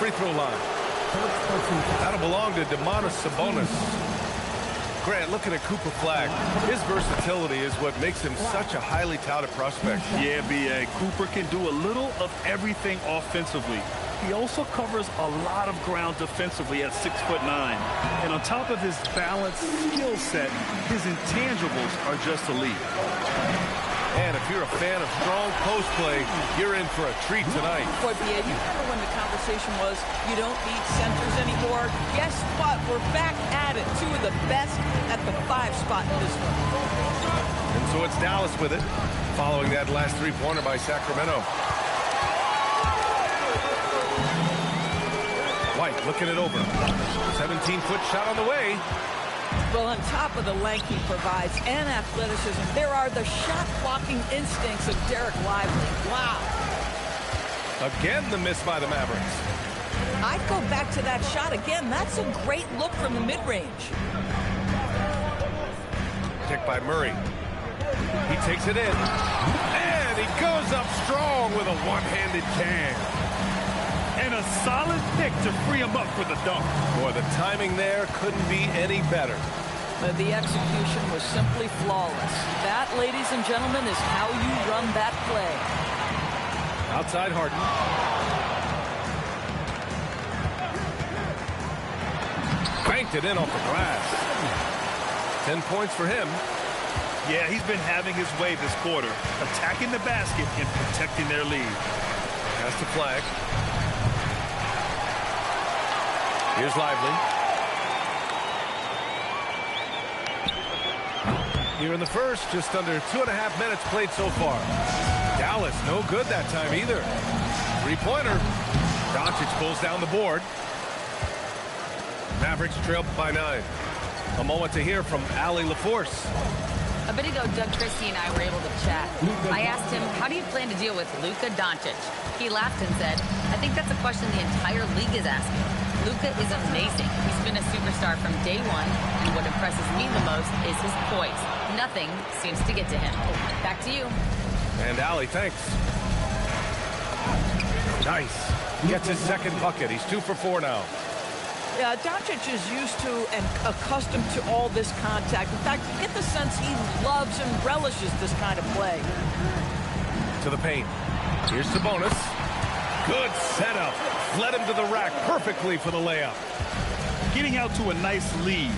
free throw line. That'll belong to Sabonis. Grant, looking at Cooper Flagg, his versatility is what makes him such a highly touted prospect. Yeah, B.A. Cooper can do a little of everything offensively. He also covers a lot of ground defensively at 6'9". And on top of his balanced skill set, his intangibles are just elite. And if you're a fan of strong post play, you're in for a treat tonight. Boy, B.A., you remember when the conversation was, you don't need centers anymore? Guess what? We're back at it. Two of the best at the 5 spot in this one. And so it's Dallas with it, following that last three-pointer by Sacramento. White looking it over. 17-foot shot on the way. Well, on top of the length he provides and athleticism, there are the shot-blocking instincts of Derek Lively. Wow. Again, the miss by the Mavericks. I'd go back to that shot again. That's a great look from the mid-range. Kick by Murray. He takes it in. And he goes up strong with a one-handed can. And a solid pick to free him up for the dunk. Boy, the timing there couldn't be any better. The execution was simply flawless. That, ladies and gentlemen, is how you run that play. Outside Harden. Banked it in off the glass. 10 points for him. Yeah, he's been having his way this quarter, attacking the basket and protecting their lead. Pass to Flagg. Here's Lively. Here in the first, just under 2.5 minutes played so far. Dallas, no good that time either. Three-pointer. Doncic pulls down the board. Mavericks trail by 9. A moment to hear from Allie LaForce. A bit ago, Doug Christie and I were able to chat. I asked him, how do you plan to deal with Luka Doncic? He laughed and said, I think that's a question the entire league is asking. Luka is amazing. He's been a superstar from day one, and what impresses me the most is his poise. Nothing seems to get to him. Back to you. And Allie, thanks. Nice. Gets his second bucket. He's 2 for 4 now. Yeah, Doncic is used to and accustomed to all this contact. In fact, you get the sense he loves and relishes this kind of play. To the paint. Here's Sabonis. Good setup. Led him to the rack perfectly for the layup. Getting out to a nice lead.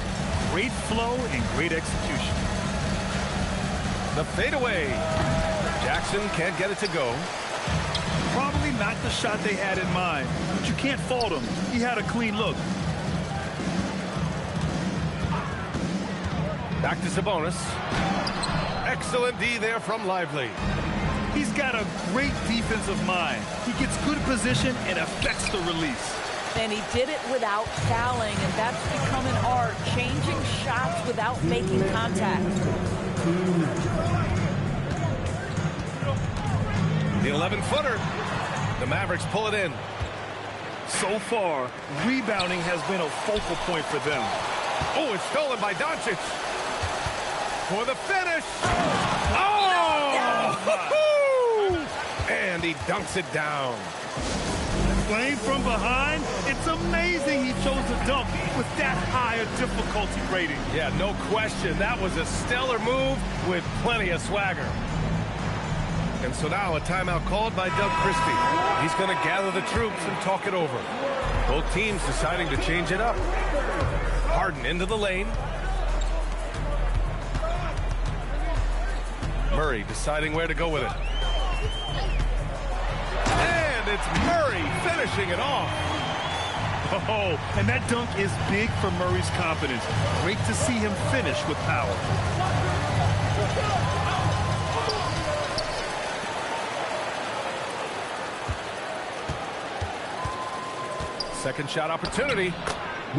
Great flow and great execution. The fadeaway. Jackson can't get it to go. Probably not the shot they had in mind, but you can't fault him. He had a clean look. Back to Sabonis. Excellent D there from Lively. He's got a great defensive mind. He gets good position and affects the release. And he did it without fouling, and that's become an art, changing shots without making contact. The 11-footer. The Mavericks pull it in. So far, rebounding has been a focal point for them. Oh, it's stolen by Doncic. For the finish. Oh! And he dunks it down. Playing from behind, it's amazing he chose to dunk with that higher difficulty rating. Yeah, no question. That was a stellar move with plenty of swagger. And so now a timeout called by Doug Christie. He's going to gather the troops and talk it over. Both teams deciding to change it up. Harden into the lane. Murray deciding where to go with it. And it's Murray finishing it off. Oh, and that dunk is big for Murray's confidence. Great to see him finish with power. Second shot opportunity,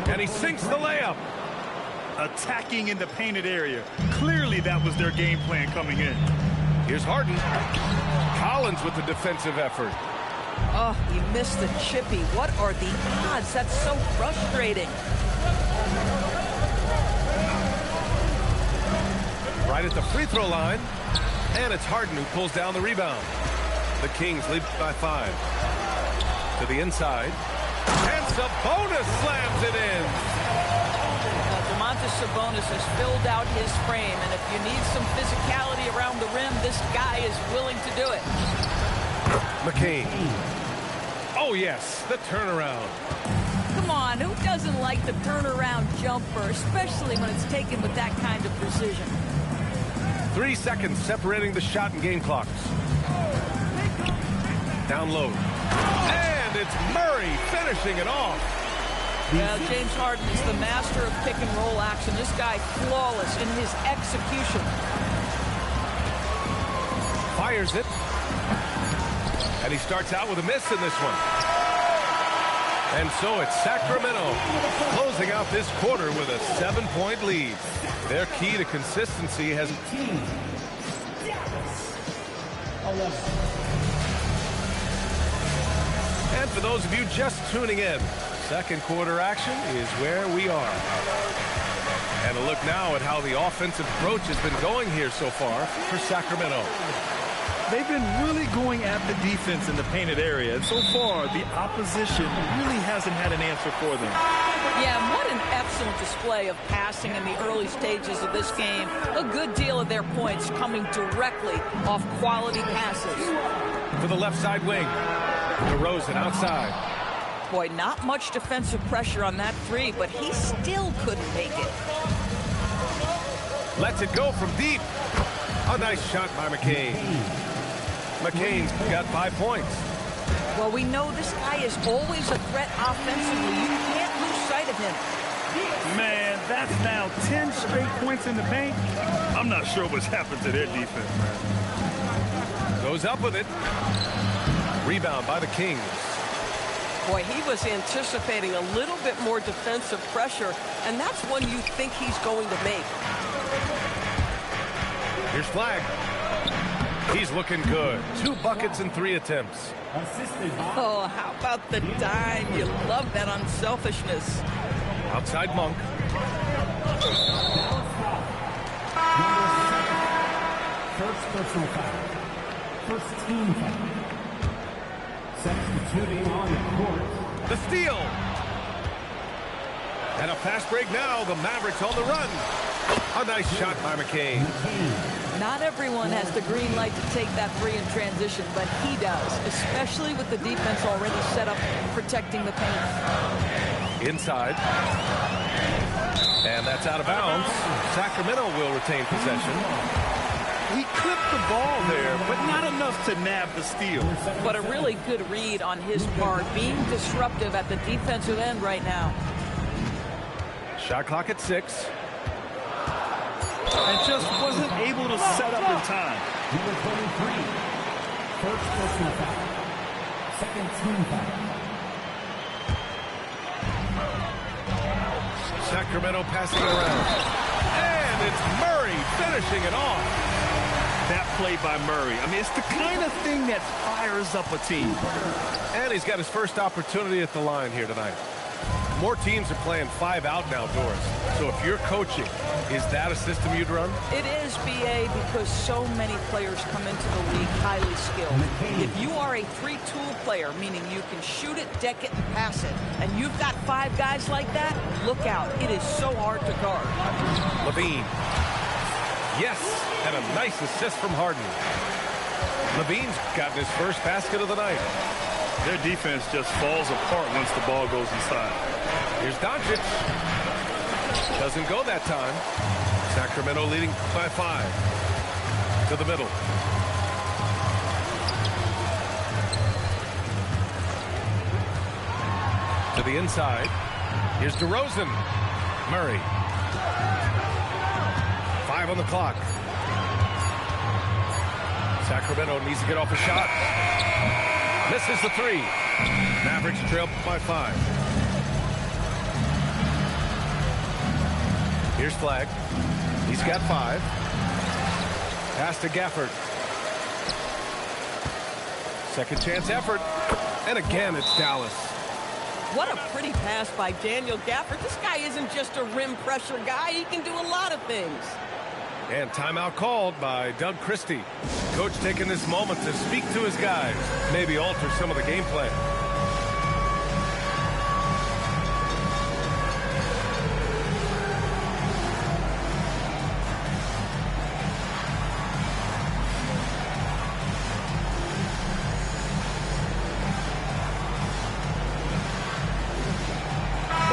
and he sinks the layup. Attacking in the painted area. Clearly that was their game plan coming in. Here's Harden. Collins with the defensive effort. Oh, he missed the chippy. What are the odds? That's so frustrating. Right at the free throw line, and it's Harden who pulls down the rebound. The Kings lead by 5. To the inside. And Sabonis slams it in. Sabonis has filled out his frame, and if you need some physicality around the rim, this guy is willing to do it. McCain. Oh, yes, the turnaround. Come on, who doesn't like the turnaround jumper, especially when it's taken with that kind of precision? 3 seconds separating the shot and game clocks. Down low. And it's Murray finishing it off. Well, James Harden is the master of pick and roll action. This guy flawless in his execution. Fires it. And he starts out with a miss in this one. And so it's Sacramento closing out this quarter with a 7-point lead. Their key to consistency has... And for those of you just tuning in, second quarter action is where we are. And a look now at how the offensive approach has been going here so far for Sacramento. They've been really going at the defense in the painted area. And so far, the opposition really hasn't had an answer for them. Yeah, what an excellent display of passing in the early stages of this game. A good deal of their points coming directly off quality passes. For the left side wing, DeRozan outside. Boy, not much defensive pressure on that three, but he still couldn't make it. Lets it go from deep. A nice shot by McCain. McCain's got 5 points. Well, we know this guy is always a threat offensively. You can't lose sight of him. Man, that's now 10 straight points in the paint. I'm not sure what's happened to their defense, man. Goes up with it. Rebound by the Kings. Boy, he was anticipating a little bit more defensive pressure, and that's one you think he's going to make. Here's Flag. He's looking good. 2 buckets and 3 attempts. Oh, how about the dime? You love that unselfishness. Outside Monk. First personal foul. First team foul. Substituting on the court. The steal. And a fast break now. The Mavericks on the run. A nice shot by McCain. Not everyone has the green light to take that three in transition, but he does, especially with the defense already set up protecting the paint. Inside. And that's out of bounds. Sacramento will retain possession. He clipped the ball there, but not enough to nab the steal. But a really good read on his part, being disruptive at the defensive end right now. Shot clock at 6. And just wasn't able to set up in time. Number 23. First personal foul. Second team foul. Sacramento passing it around. And it's Murray finishing it off. That play by Murray. I mean, it's the kind of thing that fires up a team. And he's got his first opportunity at the line here tonight. More teams are playing 5 out now, Doris. So if you're coaching, is that a system you'd run? It is, BA, because so many players come into the league highly skilled. If you are a 3-tool player, meaning you can shoot it, deck it, and pass it, and you've got 5 guys like that, look out. It is so hard to guard. Levine. Yes, and a nice assist from Harden. Levine's gotten his first basket of the night. Their defense just falls apart once the ball goes inside. Here's Doncic. Doesn't go that time. Sacramento leading by 5. To the middle. To the inside. Here's DeRozan. Murray. 5 on the clock. Sacramento needs to get off a shot. Misses the 3. Mavericks trail by 5. Here's Flag. He's got 5. Pass to Gafford. Second chance effort. And again, it's Dallas. What a pretty pass by Daniel Gafford. This guy isn't just a rim pressure guy. He can do a lot of things. And timeout called by Doug Christie. Coach taking this moment to speak to his guys. Maybe alter some of the game plan.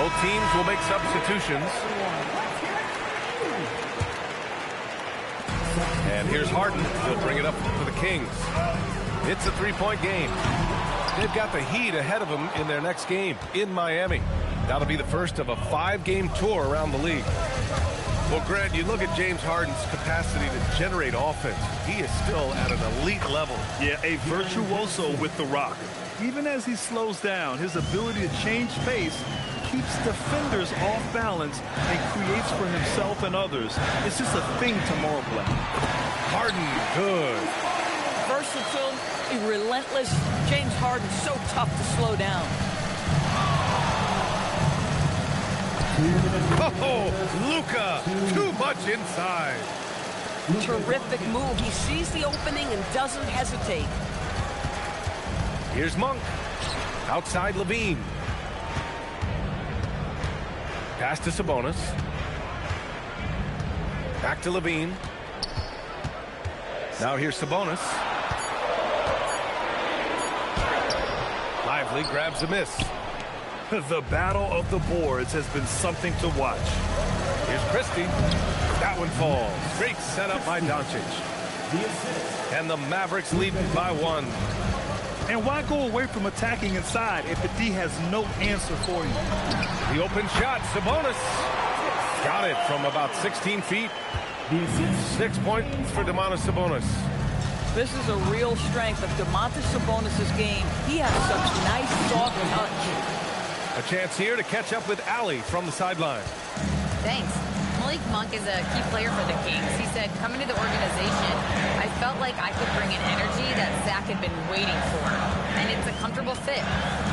Both teams will make substitutions. And here's Harden. He'll bring it up for the Kings. It's a three-point game. They've got the Heat ahead of them in their next game in Miami. That'll be the first of a 5-game tour around the league. Well, Grant, you look at James Harden's capacity to generate offense. He is still at an elite level. Yeah, a virtuoso with the rock. Even as he slows down, his ability to change pace keeps defenders off balance and creates for himself and others. It's just a thing tomorrow play. Harden, good. Versatile, relentless. James Harden so tough to slow down. Oh, Luka, too much inside. Terrific move. He sees the opening and doesn't hesitate. Here's Monk. Outside Levine. Pass to Sabonis. Back to Levine. Now here's Sabonis. Lively grabs a miss. The battle of the boards has been something to watch. Here's Christie. That one falls. Great setup by Doncic. And the Mavericks lead by 1. And why go away from attacking inside if the D has no answer for you? The open shot, Sabonis. Got it from about 16 feet. 6 points for Domantas Sabonis. This is a real strength of Domantas Sabonis' game. He has such nice, soft touch. A chance here to catch up with Allie from the sideline. Thanks. Malik Monk is a key player for the Kings. He said, coming to the organization, I felt like I could bring an energy that Zach had been waiting for. And it's a comfortable fit.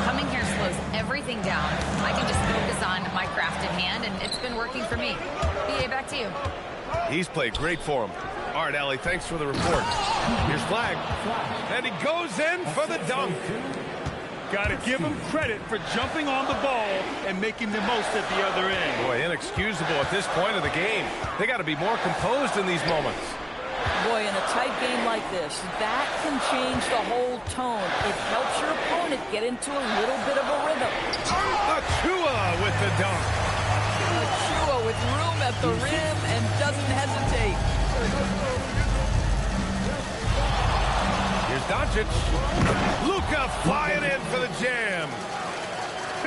Coming here slows everything down. I can just focus on my craft in hand, and it's been working for me. BA, back to you. He's played great for him. All right, Allie, thanks for the report. Here's Flag. And he goes in for the dunk. Got to give him credit for jumping on the ball and making the most at the other end. Boy, inexcusable at this point of the game. They got to be more composed in these moments. Boy, in a tight game like this, that can change the whole tone. It helps your opponent get into a little bit of a rhythm. Achua with the dunk. Achua with room at the rim and doesn't hesitate. Here's Doncic. Luka flying in for the jam.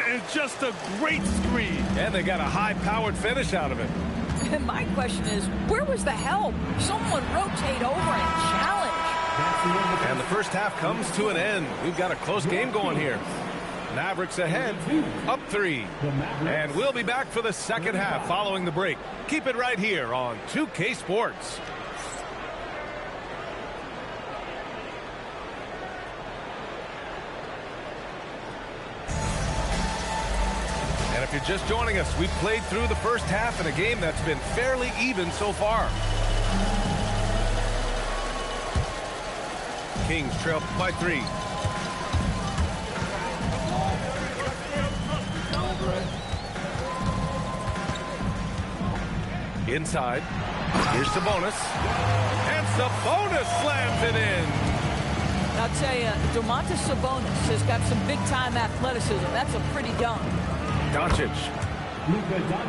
And just a great screen. And they got a high-powered finish out of it. And my question is, where was the help? Someone rotate over and challenge. And the first half comes to an end. We've got a close game going here. Mavericks ahead, up 3. And we'll be back for the second half following the break. Keep it right here on 2K Sports. And if you're just joining us, we've played through the first half in a game that's been fairly even so far. Kings trail by 3. Inside. Here's Sabonis. And Sabonis slams it in. I'll tell you, Domantas Sabonis has got some big-time athleticism. That's a pretty dunk. Doncic.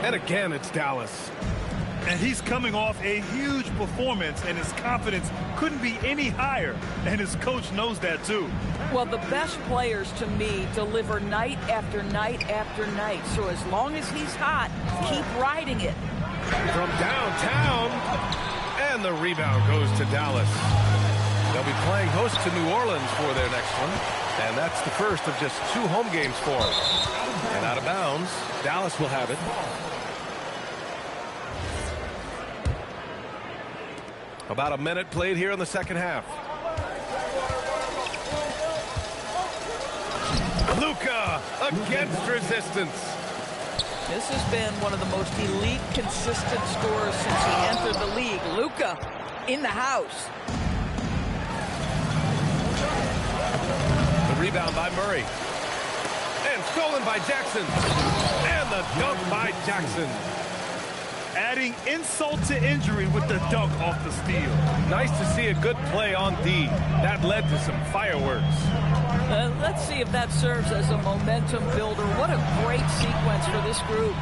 And again, it's Dallas. And he's coming off a huge performance, and his confidence couldn't be any higher. And his coach knows that, too. Well, the best players, to me, deliver night after night after night. So as long as he's hot, keep riding it. From downtown. And the rebound goes to Dallas. They'll be playing host to New Orleans for their next one. And that's the first of just 2 home games for them. And out of bounds, Dallas will have it. About a minute played here in the second half. Luka against resistance. This has been one of the most elite, consistent scorers since he entered the league. Luka in the house. The rebound by Murray. And stolen by Jackson. And the dunk by Jackson. adding insult to injury with the dunk off the steal. Nice to see a good play on D. That led to some fireworks. Let's see if that serves as a momentum builder. What a great sequence for this group.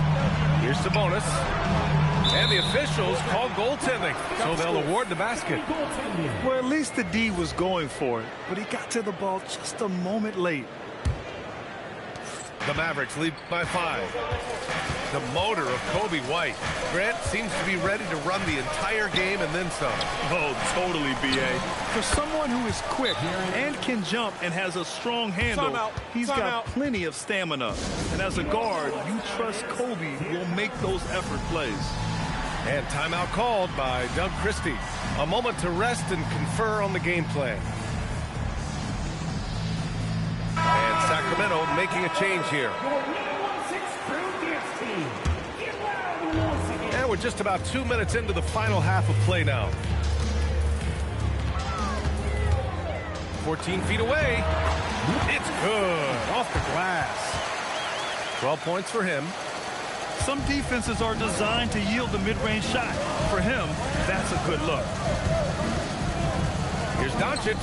Here's Sabonis. And the officials call goaltending, so they'll award the basket. Well, at least the D was going for it, but he got to the ball just a moment late. The Mavericks lead by 5. The motor of Kobe White. Grant seems to be ready to run the entire game and then some. Oh, totally, B.A. For someone who is quick and can jump and has a strong handle, he's got plenty of stamina. And as a guard, you trust Kobe will make those effort plays. And timeout called by Doug Christie. A moment to rest and confer on the game plan. And Sacramento making a change here. And we're just about 2 minutes into the final half of play now. 14 feet away. It's good. Off the glass. 12 points for him. Some defenses are designed to yield the mid-range shot. For him, that's a good look. Here's Doncic.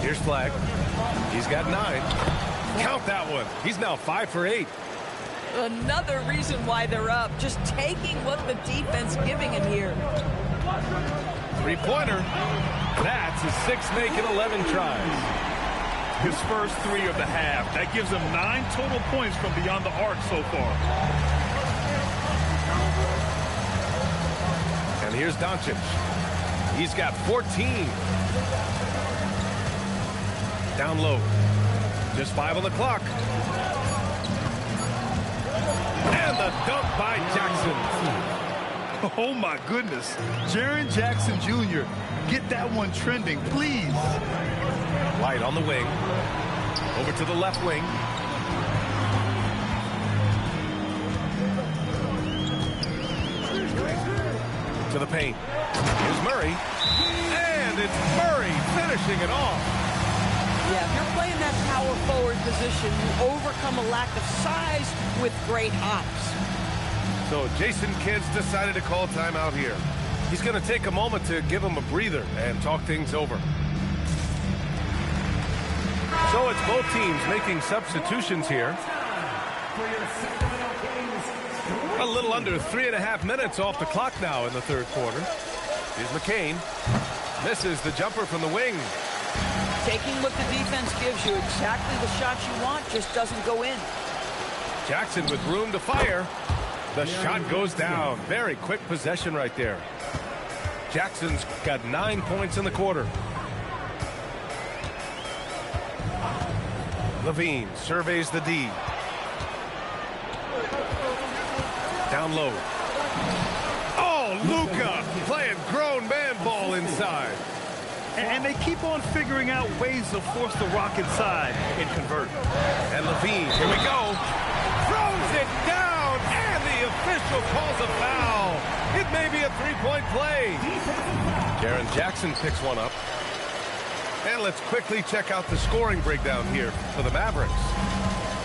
Here's Flag. He's got 9. Count that one. He's now 5 for 8. Another reason why they're up. Just taking what the defense giving him here. Three-pointer. That's his 6th make in 11 tries. His first 3 of the half. That gives him 9 total points from beyond the arc so far. And here's Doncic. He's got 14. Down low. Just 5 on the clock. And the dunk by Jackson. Oh, my goodness. Jaren Jackson Jr., get that one trending, please. White on the wing. Over to the left wing. To the paint. Here's Murray. And it's Murray finishing it off. Yeah, if you're playing that power forward position, you overcome a lack of size with great hops. So Jason Kidd's decided to call timeout here. He's going to take a moment to give him a breather and talk things over. So it's both teams making substitutions here. A little under 3.5 minutes off the clock now in the third quarter. Here's McCain. Misses the jumper from the wing. Taking what the defense gives you, exactly the shots you want, just doesn't go in. Jackson with room to fire. The shot goes down. Very quick possession right there. Jackson's got 9 points in the quarter. Levine surveys the D. Down low. Oh, Luka playing grown man ball inside. And they keep on figuring out ways to force the rock inside and convert. And Levine, here we go. Throws it down, and the official calls a foul. It may be a three-point play. Jaren Jackson picks one up. And let's quickly check out the scoring breakdown here for the Mavericks.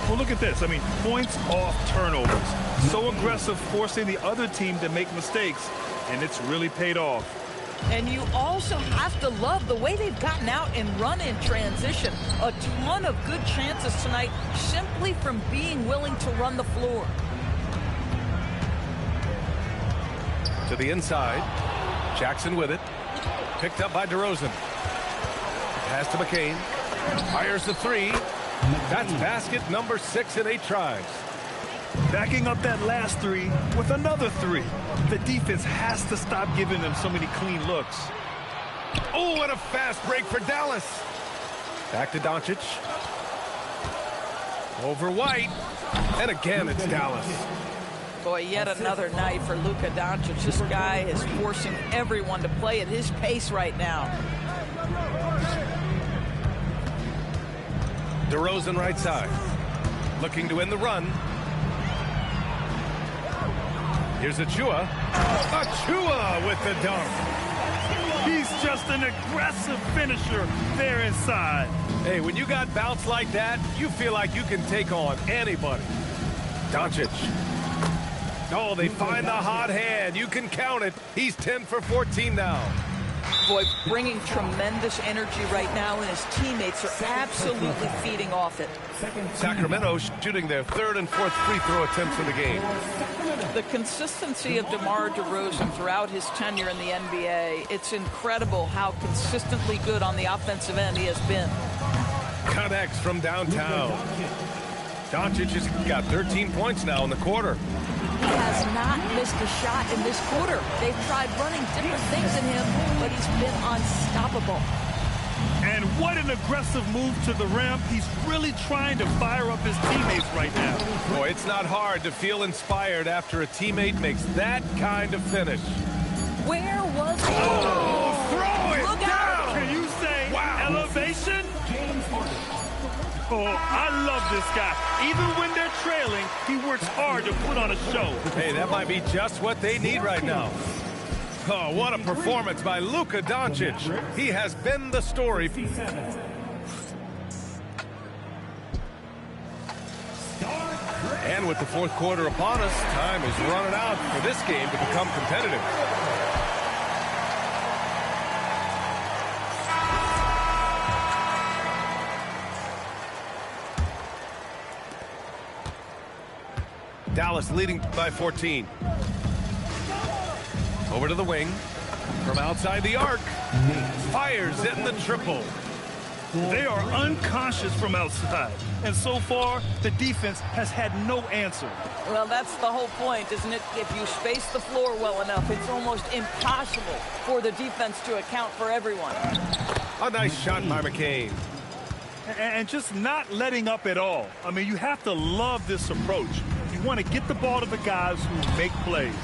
Well, look at this. I mean, points off turnovers. So aggressive, forcing the other team to make mistakes, and it's really paid off. And you also have to love the way they've gotten out and run in transition. A ton of good chances tonight simply from being willing to run the floor. To the inside. Jackson with it. Picked up by DeRozan. Pass to McCain. Fires the three. That's basket number 6 in 8 tries. Backing up that last three with another three. The defense has to stop giving them so many clean looks. Oh, and a fast break for Dallas. Back to Doncic. Over White. And again, it's Dallas. Boy, yet another night for Luka Doncic. This guy is forcing everyone to play at his pace right now. DeRozan right side. Looking to end the run. Here's Achua. Achua with the dunk. He's just an aggressive finisher there inside. Hey, when you got bounce like that, you feel like you can take on anybody. Doncic. Oh, they find the hot hand. You can count it. He's 10 for 14 now. Boy, bringing tremendous energy right now, and his teammates are absolutely feeding off it. Sacramento shooting their third and fourth free throw attempts in the game. The consistency of DeMar DeRozan throughout his tenure in the NBA, it's incredible how consistently good on the offensive end he has been. Connects from downtown. Doncic has got 13 points now in the quarter. He has not missed a shot in this quarter. They've tried running different things in him, but he's been unstoppable. And what an aggressive move to the rim. He's really trying to fire up his teammates right now. Boy, it's not hard to feel inspired after a teammate makes that kind of finish. Where was he? Oh, throw it Look down! out! Can you say elevation? Oh, I love this guy. Even when they're trailing, he works hard to put on a show. Hey, that might be just what they need right now. Oh, what a performance by Luka Doncic. He has been the story. And with the fourth quarter upon us, time is running out for this game to become competitive. Dallas leading by 14. Over to the wing. From outside the arc. Fires in the triple. They are unconscious from outside. And so far, the defense has had no answer. Well, that's the whole point, isn't it? If you space the floor well enough, it's almost impossible for the defense to account for everyone. A nice shot by McCain. And just not letting up at all. I mean, you have to love this approach. You want to get the ball to the guys who make plays.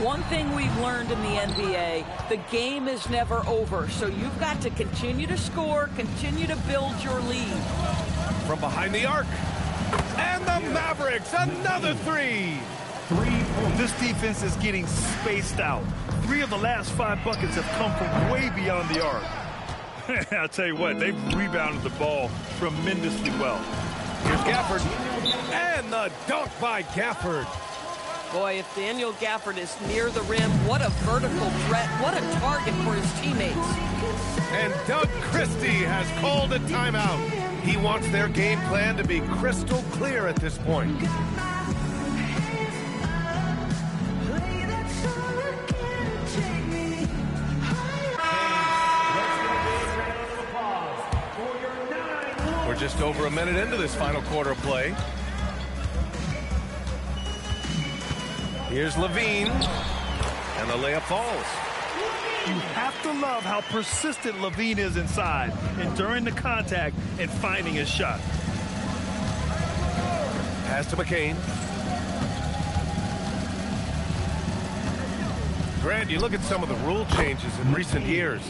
One thing we've learned in the NBA, the game is never over. So you've got to continue to score, continue to build your lead. From behind the arc. And the Mavericks, another three. This defense is getting spaced out. 3 of the last 5 buckets have come from way beyond the arc. I'll tell you what, they've rebounded the ball tremendously well. Here's Gafford. And the dunk by Gafford. Boy, if Daniel Gafford is near the rim, what a vertical threat. What a target for his teammates. And Doug Christie has called a timeout. He wants their game plan to be crystal clear at this point. We're just over a minute into this final quarter of play. Here's Levine, and the layup falls. You have to love how persistent Levine is inside, enduring the contact and finding his shot. Pass to McCain. Grant, you look at some of the rule changes in recent years.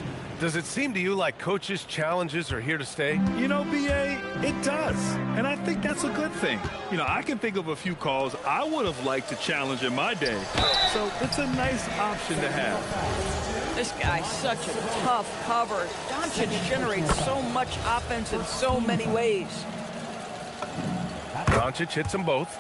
Does it seem to you like coaches' challenges are here to stay? You know, B.A., it does. And I think that's a good thing. You know, I can think of a few calls I would have liked to challenge in my day. So it's a nice option to have. This guy's such a tough cover. Doncic generates so much offense in so many ways. Doncic hits them both.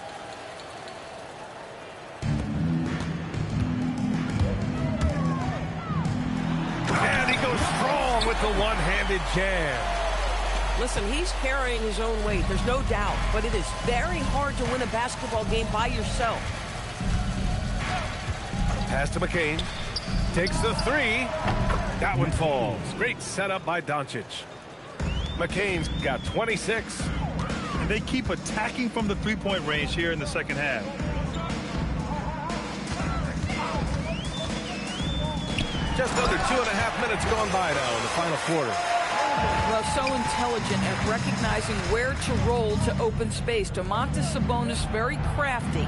And he goes strong with the one-handed jam. Listen, he's carrying his own weight, there's no doubt, but it is very hard to win a basketball game by yourself. Pass to McCain. Takes the three. That one falls. Great setup by Doncic. McCain's got 26. And they keep attacking from the three-point range here in the second half. Just under 2.5 minutes gone by now in the final quarter. Well, so intelligent at recognizing where to roll to open space. Domantas Sabonis very crafty.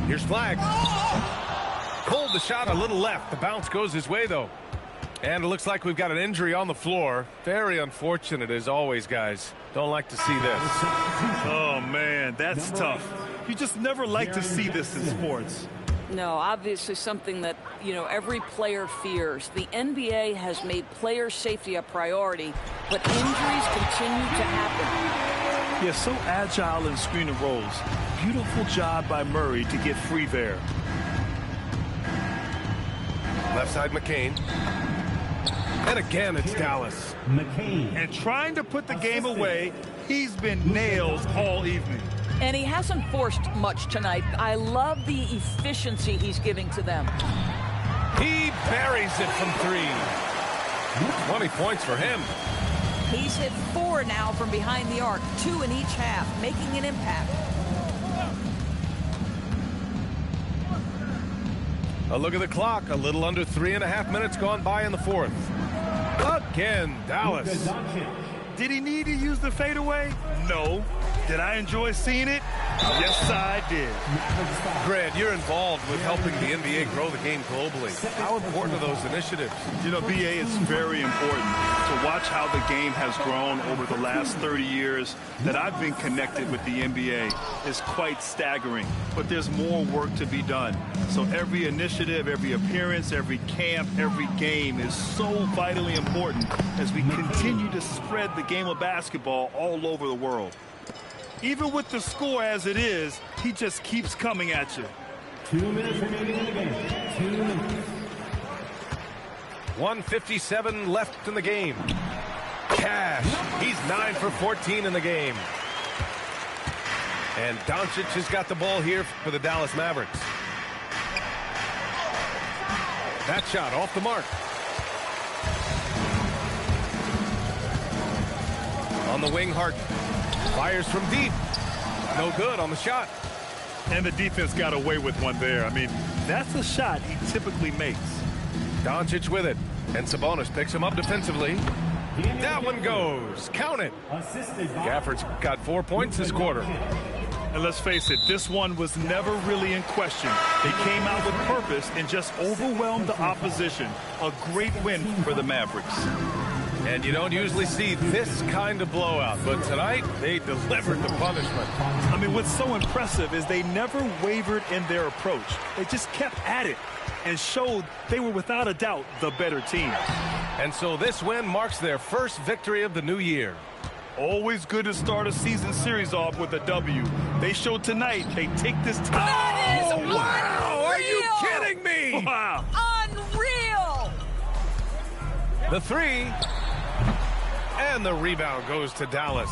Here's Flag. Pulled the shot a little left. The bounce goes his way, though. And it looks like we've got an injury on the floor. Very unfortunate, as always, guys. Don't like to see this. Oh, man, that's tough. You just never like to see this in sports. No, obviously something that, you know, every player fears. The NBA has made player safety a priority, but injuries continue to happen. He is so agile in screen and rolls. Beautiful job by Murray to get free there. Left side McCain. And again, it's Dallas. McCain. And trying to put the game away, he's been nailed all evening. And he hasn't forced much tonight. I love the efficiency he's giving to them. He buries it from 3. 20 points for him. He's hit 4 now from behind the arc, 2 in each half, making an impact. A look at the clock. A little under 3.5 minutes gone by in the 4th. Again, Dallas. Did he need to use the fadeaway? No. Did I enjoy seeing it? Yes, I did. Grant, you're involved with helping the NBA grow the game globally. How important are those initiatives? You know, BA, it's very important to watch how the game has grown over the last 30 years that I've been connected with the NBA. Is quite staggering, but there's more work to be done. So every initiative, every appearance, every camp, every game is so vitally important as we continue to spread the game of basketball all over the world. Even with the score as it is, he just keeps coming at you. 2 minutes remaining in the game. 2 minutes. 1:57 left in the game. Cash. He's 9 for 14 in the game. And Doncic has got the ball here for the Dallas Mavericks. That shot off the mark. On the wing, Harden. Fires from deep. No good on the shot. And the defense got away with one there. I mean, that's a shot he typically makes. Doncic with it. And Sabonis picks him up defensively. That one goes. Count it. Gafford's got 4 points this quarter. And let's face it, this one was never really in question. They came out with purpose and just overwhelmed the opposition. A great win for the Mavericks. And you don't usually see this kind of blowout, but tonight they delivered the punishment. I mean, what's so impressive is they never wavered in their approach. They just kept at it and showed they were without a doubt the better team. And so this win marks their first victory of the new year. Always good to start a season series off with a W. They showed tonight they take this time. That is unreal! Wow, are you kidding me? Wow. Unreal! The 3. And the rebound goes to Dallas.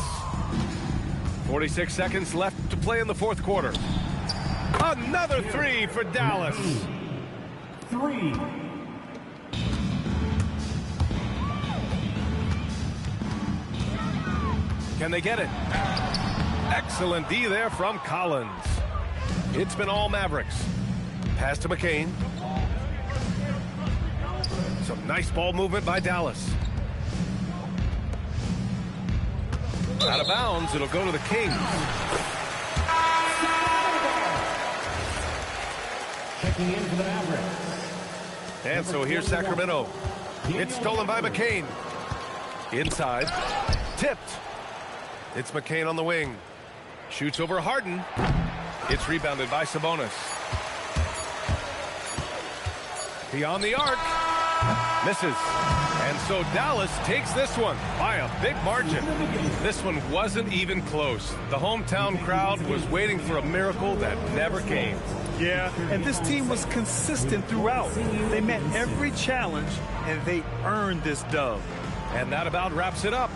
46 seconds left to play in the 4th quarter. Another 3 for Dallas. 3. Can they get it? Excellent D there from Collins. It's been all Mavericks. Pass to McCain. Some nice ball movement by Dallas. Out of bounds, it'll go to the Kings. Checking in for the Mavericks. And so here's Sacramento. It's stolen by McCain. Inside. Tipped. It's McCain on the wing. Shoots over Harden. It's rebounded by Sabonis. Beyond the arc. Misses. And so Dallas takes this one by a big margin. This one wasn't even close. The hometown crowd was waiting for a miracle that never came. Yeah, and this team was consistent throughout. They met every challenge, and they earned this dub. And that about wraps it up.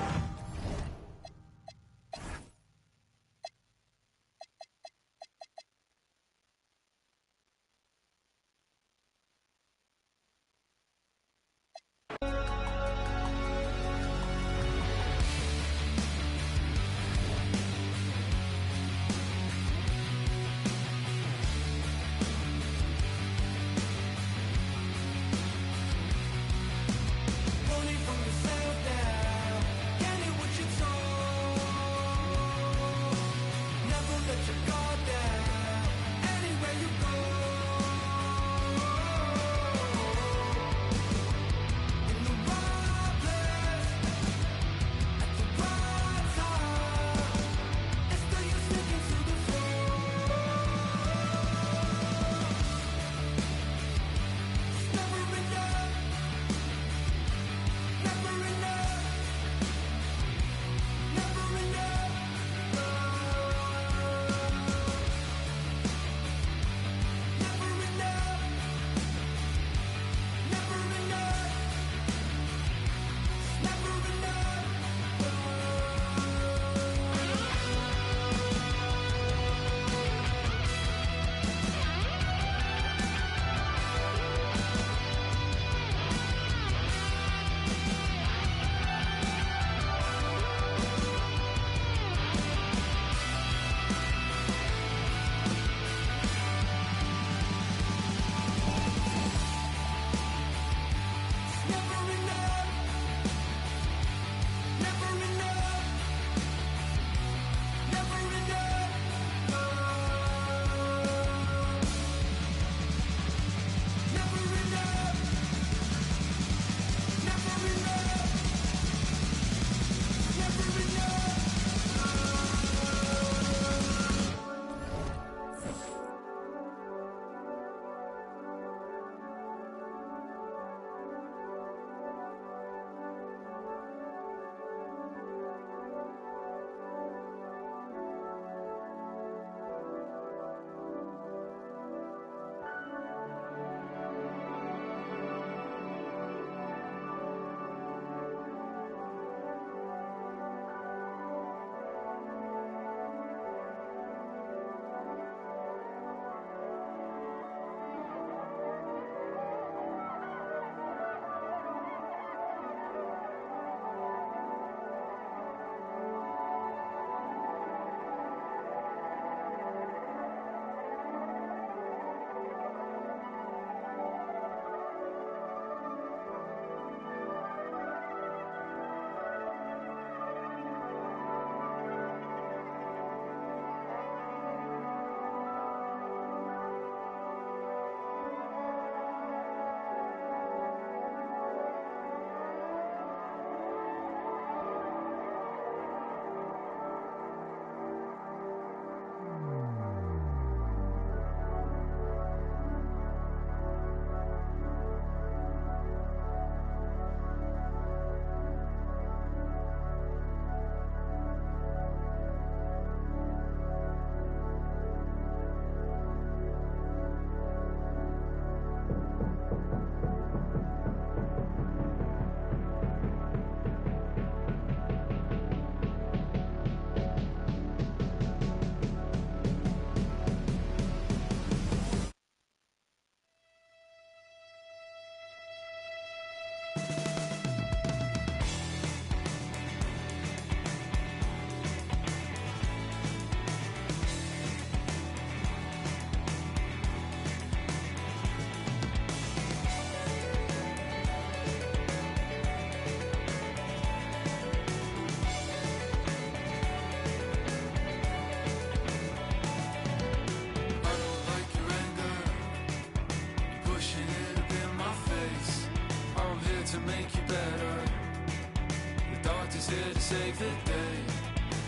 save the day.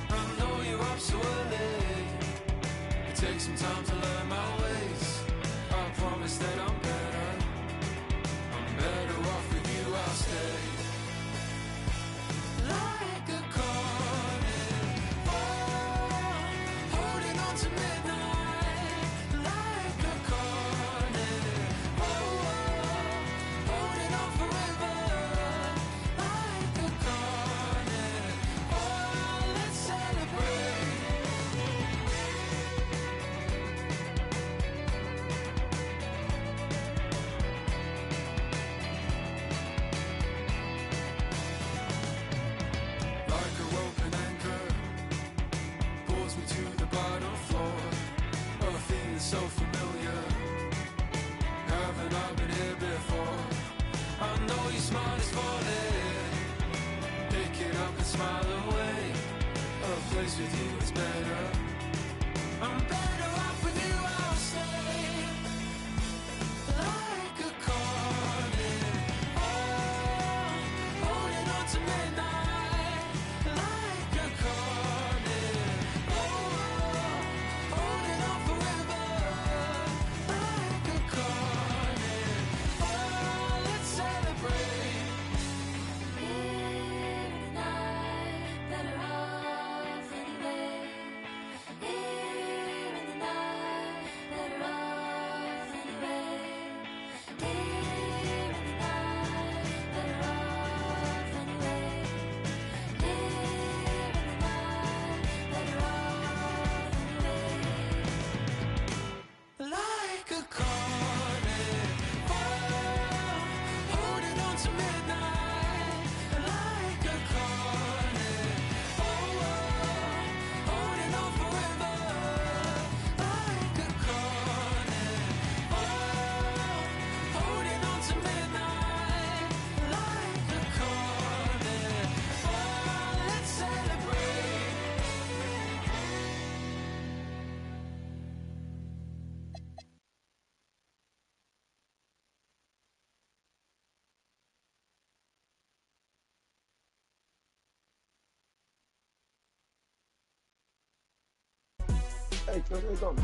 I know you're up so early. It takes some time to learn my ways. I promise that I'm better. I'm better off with you, I'll stay. Like a carnival, holding on to midnight. Like a carnival, holding on forever. Like a carnival, let's celebrate. Like a rope and anchor, pulls me to the bottom floor. A feeling so familiar. Haven't I been here before? I know your smile is falling. Pick it up and smile away. A place with you is better. I'm better off with you, I'll stay. Like a carnival, holding on to midnight. Like a carnival, holding on forever. Like a carnival, let's celebrate. Here in the night, better off anyway. Here in the night, better off anyway. Here in the night, better off anyway. Here in the night, better off anyway. Like a carnival, holding on to midnight. Like a carnival, holding on forever. Like a carnival, holding on to midnight. Like a carnival, let's celebrate. Hey, Chris, what's up?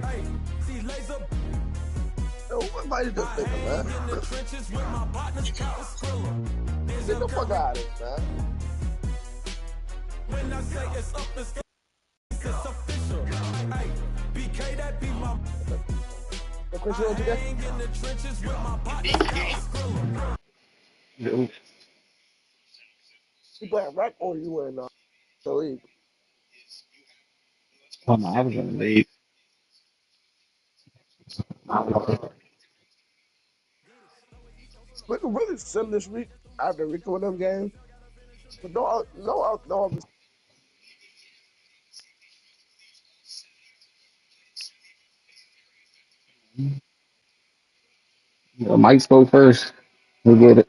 Hey, see laser. Yo, what invited this nigga, man? In the trenches with my partners, Cow Skrilla. Get the fuck out of here, man. When I say it's up, it's official. Hey, BK, that be my. Yo, Chris, you want to do that? Hang in the trenches with my partners, Cow Skrilla. You playing rap or you in the league? Oh, no, I was gonna leave. We can really send this week after Rico and them games. But no, Mike spoke first. We get it.